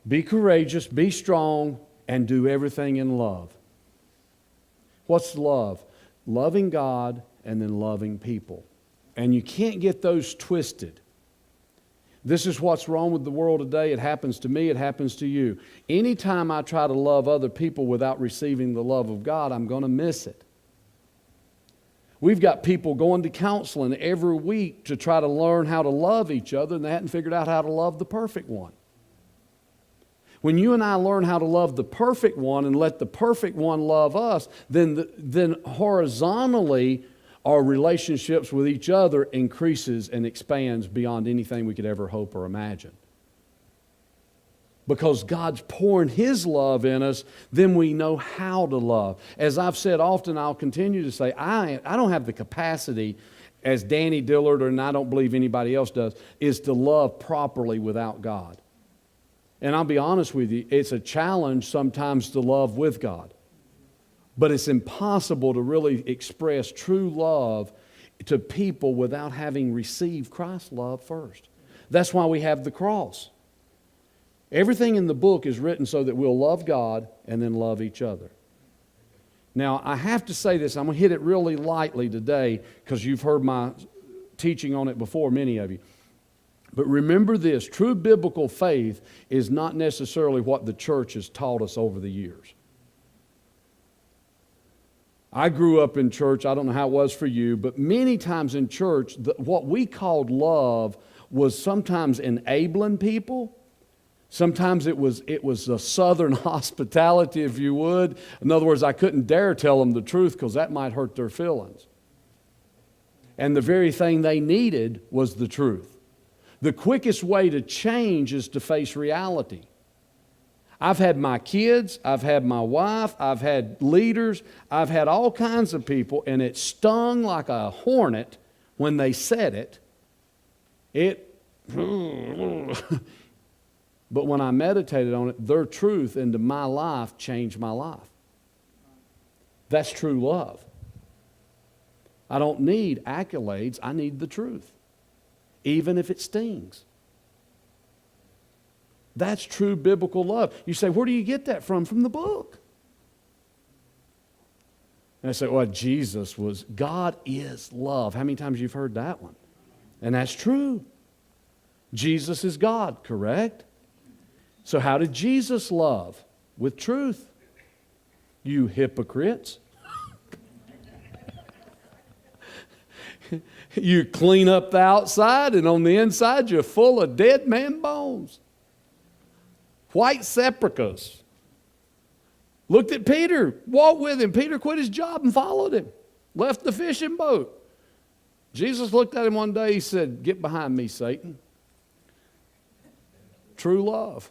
Be courageous, be strong, and do everything in love. What's love? Loving God and then loving people. And you can't get those twisted. This is what's wrong with the world today. It happens to me, it happens to you. Anytime I try to love other people without receiving the love of God, I'm going to miss it. We've got people going to counseling every week to try to learn how to love each other, and they hadn't figured out how to love the perfect one. When you and I learn how to love the perfect one and let the perfect one love us, then horizontally our relationships with each other increases and expands beyond anything we could ever hope or imagine. Because God's pouring His love in us, then we know how to love. As I've said often, I'll continue to say, I don't have the capacity, as Danny Dillard, and I don't believe anybody else does, is to love properly without God. And I'll be honest with you, it's a challenge sometimes to love with God. But it's impossible to really express true love to people without having received Christ's love first. That's why we have the cross. Everything in the book is written so that we'll love God and then love each other. Now, I have to say this. I'm going to hit it really lightly today because you've heard my teaching on it before, many of you. But remember this, true biblical faith is not necessarily what the church has taught us over the years. I grew up in church, I don't know how it was for you, but many times in church, what we called love was sometimes enabling people. Sometimes it was a southern hospitality, if you would. In other words, I couldn't dare tell them the truth because that might hurt their feelings. And the very thing they needed was the truth. The quickest way to change is to face reality. I've had my kids, I've had my wife, I've had leaders, I've had all kinds of people, and it stung like a hornet when they said it. But when I meditated on it, their truth into my life changed my life. That's true love. I don't need accolades, I need the truth, even if it stings. That's true biblical love. You say, where do you get that from? From the book. And I say, well, Jesus was, God is love. How many times you've heard that one? And that's true. Jesus is God, correct? So how did Jesus love? With truth. You hypocrites. You clean up the outside, and on the inside you're full of dead man bones. White sepulchres. Looked at Peter, walked with him. Peter quit his job and followed him. Left the fishing boat. Jesus looked at him one day, he said, "Get behind me, Satan." True love.